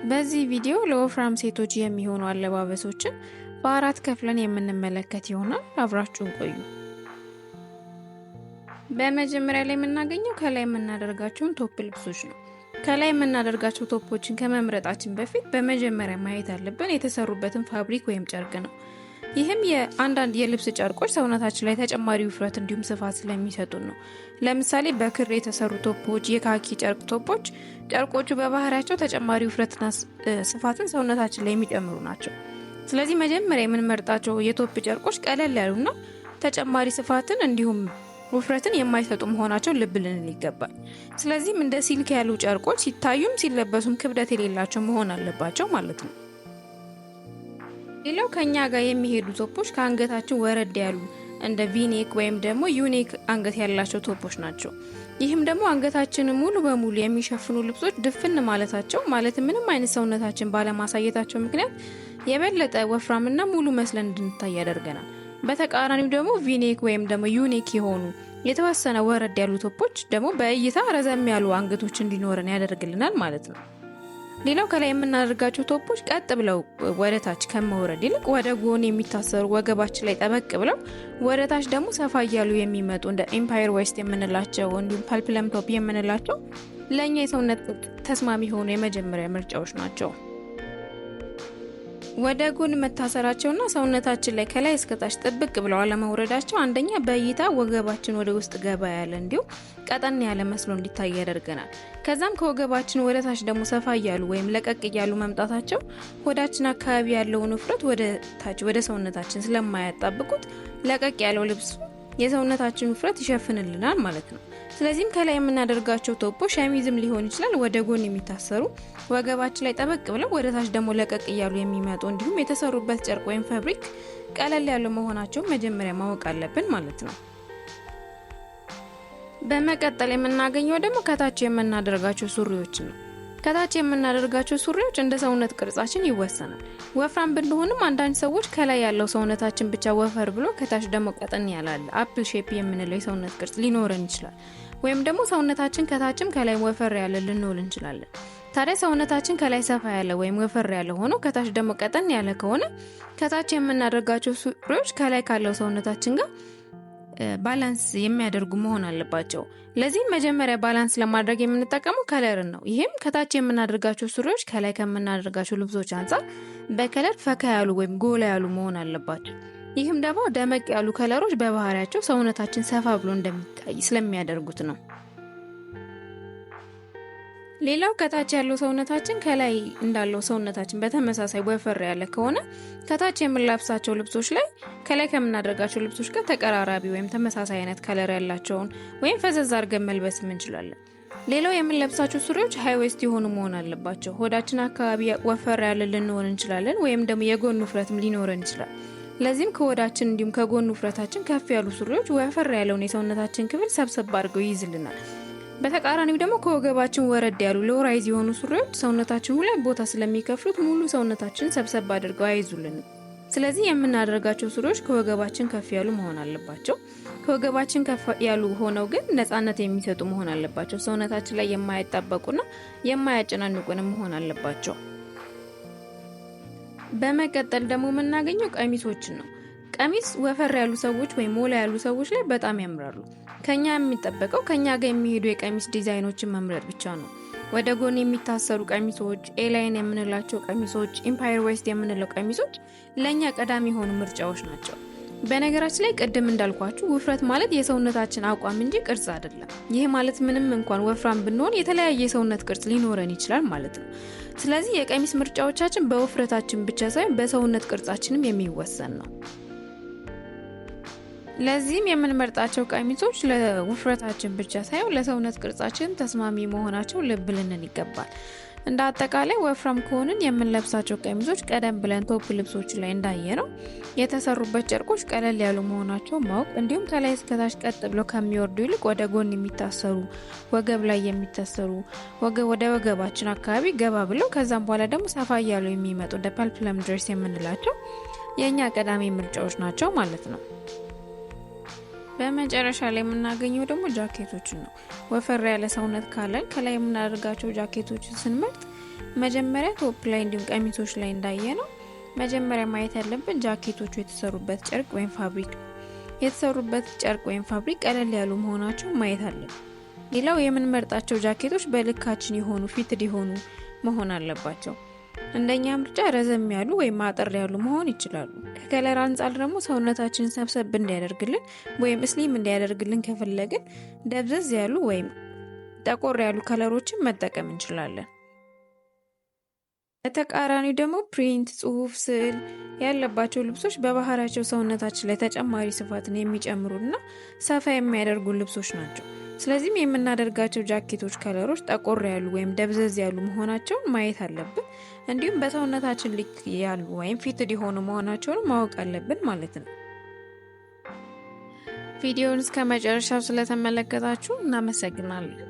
በዚህ ቪዲዮ ለወፍራም ሴቶች የሚሆኑ አለባበሶችን በአራት ከፍለን የምንመለከት ይሆናል። አብራችሁን ቆዩ። በመጀመሪያ ላይ የምናገኘው ከላይ የምናደርጋቸውን ቶፕ ልብሶች ነው። ከላይ የምናደርጋቸው ቶፖችን ከመምረጣችን በፊት በመጀመሪያ ማየት ያለብን የተሰሩበትን ፋብሪክ ወይም ጨርቅ ነው። ይህም የአንዳንድ የልብስ ጨርቆች ሰውነታችን ላይ ተጨማሪ ውፍረት እንዲሁም ስፋት ስለሚሰጡን ነው። ለምሳሌ በክር የተሰሩ ቶፖች፣ የካኪ ጨርቅ ቶፖች ጨርቆቹ በባህሪያቸው ተጨማሪ ውፍረትና ስፋትን ሰውነታችን ላይ የሚጨምሩ ናቸው። ስለዚህ መጀመሪያ የምንመርጣቸው የቶፕ ጨርቆች ቀለል ያሉና ተጨማሪ ስፋትን እንዲሁም ውፍረትን የማይሰጡ መሆናቸው ልብ ልንል ይገባል። ስለዚህም እንደ ሲልክ ያሉ ጨርቆች ሲታዩም ሲለበሱም ክብደት የሌላቸው መሆን አለባቸው ማለት ነው። ሌላው ከኛ ጋር የሚሄዱ ቶፖች ከአንገታችን ወረድ ያሉ እንደ ቪኔክ ወይም ደግሞ ዩኔክ አንገት ያላቸው ቶፖች ናቸው። ይህም ደግሞ አንገታችንን ሙሉ በሙሉ የሚሸፍኑ ልብሶች ድፍን ማለታቸው ምንም አይነት ሰውነታችን ባለማሳየታቸው ምክንያት የበለጠ ወፍራምና ሙሉ መስለን እንድንታይ ያደርገናል። በተቃራኒው ደግሞ ቪኔክ ወይም ደግሞ ዩኔክ የሆኑ የተወሰነ ወረድ ያሉ ቶፖች ደግሞ በእይታ ረዘም ያሉ አንገቶች እንዲኖረን ያደርግልናል ማለት ነው። ሌላው ከላይ የምናደርጋቸው ቶፖች ቀጥ ብለው ወደታች ከመውረድ ይልቅ ወደ ጎን የሚታሰሩ ወገባችን ላይ ጠበቅ ብለው ወደታች ደግሞ ሰፋ እያሉ የሚመጡ እንደ ኤምፓየር ዌስት የምንላቸው እንዲሁም ፐልፕለም ቶፕ የምንላቸው ለእኛ የሰውነት ተስማሚ የሆኑ የመጀመሪያ ምርጫዎች ናቸው። ወደ ጎን መታሰራቸውና ሰውነታችን ላይ ከላይ እስከታች ጥብቅ ብለው አለመውረዳቸው አንደኛ በእይታ ወገባችን ወደ ውስጥ ገባ ያለ እንዲሁም ቀጠን ያለ መስሎ እንዲታይ ያደርገናል። ከዛም ከወገባችን ወደ ታች ደግሞ ሰፋ እያሉ ወይም ለቀቅ እያሉ መምጣታቸው ሆዳችን አካባቢ ያለውን ውፍረት ወደ ታች ወደ ሰውነታችን ስለማያጣብቁት ለቀቅ ያለው ልብስ የሰውነታችን ውፍረት ይሸፍንልናል ማለት ነው። ስለዚህም ከላይ የምናደርጋቸው ቶፖች ሸሚዝም ሊሆን ይችላል ወደ ጎን የሚታሰሩ ወገባችን ላይ ጠበቅ ብለው ወደ ታች ደግሞ ለቀቅ እያሉ የሚመጡ እንዲሁም የተሰሩበት ጨርቅ ወይም ፋብሪክ ቀለል ያሉ መሆናቸውን መጀመሪያ ማወቅ አለብን ማለት ነው። በመቀጠል የምናገኘው ደግሞ ከታች የምናደርጋቸው ሱሪዎች ነው። ከታች የምናደርጋቸው ሱሪዎች እንደ ሰውነት ቅርጻችን ይወሰናል። ወፍራም ብንሆንም አንዳንድ ሰዎች ከላይ ያለው ሰውነታችን ብቻ ወፈር ብሎ ከታች ደግሞ ቀጠን ያላለ አፕል ሼፕ የምንለው የሰውነት ቅርጽ ሊኖረን ይችላል። ወይም ደግሞ ሰውነታችን ከታችም ከላይ ወፈር ያለ ልንሆን እንችላለን። ታዲያ ሰውነታችን ከላይ ሰፋ ያለ ወይም ወፈር ያለ ሆኖ ከታች ደግሞ ቀጠን ያለ ከሆነ ከታች የምናደርጋቸው ሱሪዎች ከላይ ካለው ሰውነታችን ጋር ባላንስ የሚያደርጉ መሆን አለባቸው። ለዚህም መጀመሪያ ባላንስ ለማድረግ የምንጠቀመው ከለርን ነው። ይህም ከታች የምናደርጋቸው ሱሪዎች ከላይ ከምናደርጋቸው ልብሶች አንጻር በከለር ፈካ ያሉ ወይም ጎላ ያሉ መሆን አለባቸው። ይህም ደግሞ ደመቅ ያሉ ከለሮች በባህሪያቸው ሰውነታችን ሰፋ ብሎ እንደሚታይ ስለሚያደርጉት ነው። ሌላው ከታች ያለው ሰውነታችን ከላይ እንዳለው ሰውነታችን በተመሳሳይ ወፈር ያለ ከሆነ ከታች የምንለብሳቸው ልብሶች ላይ ከላይ ከምናደርጋቸው ልብሶች ጋር ተቀራራቢ ወይም ተመሳሳይ አይነት ከለር ያላቸውን ወይም ፈዘዝ አድርገን መልበስ እንችላለን። ሌላው የምንለብሳቸው ሱሪዎች ሃይ ዌስት የሆኑ መሆን አለባቸው። ሆዳችን አካባቢ ወፈር ያለ ልንሆን እንችላለን ወይም ደግሞ የጎን ውፍረትም ሊኖረን ይችላል። ለዚህም ከሆዳችን እንዲሁም ከጎን ውፍረታችን ከፍ ያሉ ሱሪዎች ወፈር ያለውን የሰውነታችን ክፍል ሰብሰብ አድርገው ይይዝልናል። በተቃራኒው ደግሞ ከወገባችን ወረድ ያሉ ሎው ራይዝ የሆኑ ሱሪዎች ሰውነታችን ሁለት ቦታ ስለሚከፍሉት ሙሉ ሰውነታችን ሰብሰብ አድርገው አይዙልንም። ስለዚህ የምናደርጋቸው ሱሪዎች ከወገባችን ከፍ ያሉ መሆን አለባቸው። ከወገባችን ከፍ ያሉ ሆነው ግን ነፃነት የሚሰጡ መሆን አለባቸው። ሰውነታችን ላይ የማያጣበቁና የማያጨናንቁን መሆን አለባቸው። በመቀጠል ደግሞ የምናገኘው ቀሚሶችን ነው። ቀሚስ ወፈር ያሉ ሰዎች ወይም ሞላ ያሉ ሰዎች ላይ በጣም ያምራሉ። ከኛ የሚጠበቀው ከኛ ጋር የሚሄዱ የቀሚስ ዲዛይኖችን መምረጥ ብቻ ነው። ወደ ጎን የሚታሰሩ ቀሚሶች፣ ኤላይን የምንላቸው ቀሚሶች፣ ኤምፓየር ዌስት የምንለው ቀሚሶች ለኛ ቀዳሚ የሆኑ ምርጫዎች ናቸው። በነገራችን ላይ ቅድም እንዳልኳችሁ ውፍረት ማለት የሰውነታችን አቋም እንጂ ቅርጽ አይደለም። ይህ ማለት ምንም እንኳን ወፍራም ብንሆን የተለያየ የሰውነት ቅርጽ ሊኖረን ይችላል ማለት ነው። ስለዚህ የቀሚስ ምርጫዎቻችን በውፍረታችን ብቻ ሳይሆን በሰውነት ቅርጻችንም የሚወሰን ነው። ለዚህም የምንመርጣቸው ቀሚሶች ለውፍረታችን ብቻ ሳይሆን ለሰውነት ቅርጻችን ተስማሚ መሆናቸው ልብ ልንል ይገባል። እንደ አጠቃላይ ወፍራም ከሆንን የምንለብሳቸው ቀሚሶች ቀደም ብለን ቶፕ ልብሶች ላይ እንዳየነው የተሰሩበት ጨርቆች ቀለል ያሉ መሆናቸው ማወቅ እንዲሁም ከላይ እስከታች ቀጥ ብለው ከሚወርዱ ይልቅ ወደ ጎን የሚታሰሩ ወገብ ላይ የሚታሰሩ ወደ ወገባችን አካባቢ ገባ ብለው ከዛም በኋላ ደግሞ ሰፋ እያሉ የሚመጡ እንደ ፐልፕለም ድሬስ የምንላቸው የእኛ ቀዳሚ ምርጫዎች ናቸው ማለት ነው። በመጨረሻ ላይ የምናገኘው ደግሞ ጃኬቶችን ነው። ወፈር ያለ ሰውነት ካለን ከላይ የምናደርጋቸው ጃኬቶችን ስንመርጥ መጀመሪያ ቶፕ ላይ እንዲሁም ቀሚሶች ላይ እንዳየነው መጀመሪያ ማየት ያለብን ጃኬቶቹ የተሰሩበት ጨርቅ ወይም ፋብሪክ የተሰሩበት ጨርቅ ወይም ፋብሪክ ቀለል ያሉ መሆናቸው ማየት አለብን። ሌላው የምንመርጣቸው ጃኬቶች በልካችን የሆኑ ፊትድ የሆኑ መሆን አለባቸው። እንደኛ ምርጫ ረዘም ያሉ ወይም አጠር ያሉ መሆን ይችላሉ። ከከለር አንጻር ደግሞ ሰውነታችንን ሰብሰብ እንዲያደርግልን ወይም ስሊም እንዲያደርግልን ከፈለግን ደብዘዝ ያሉ ወይም ጠቆር ያሉ ከለሮችን መጠቀም እንችላለን። በተቃራኒው ደግሞ ፕሪንት፣ ጽሁፍ፣ ስዕል ያለባቸው ልብሶች በባህሪያቸው ሰውነታችን ላይ ተጨማሪ ስፋትን የሚጨምሩና ሰፋ የሚያደርጉ ልብሶች ናቸው። ስለዚህም የምናደርጋቸው ጃኬቶች ከለሮች ጠቆር ያሉ ወይም ደብዘዝ ያሉ መሆናቸውን ማየት አለብን። እንዲሁም በሰውነታችን ልክ ያሉ ወይም ፊትድ የሆኑ መሆናቸውን ማወቅ አለብን ማለት ነው። ቪዲዮውን እስከ መጨረሻው ስለተመለከታችሁ እናመሰግናለን።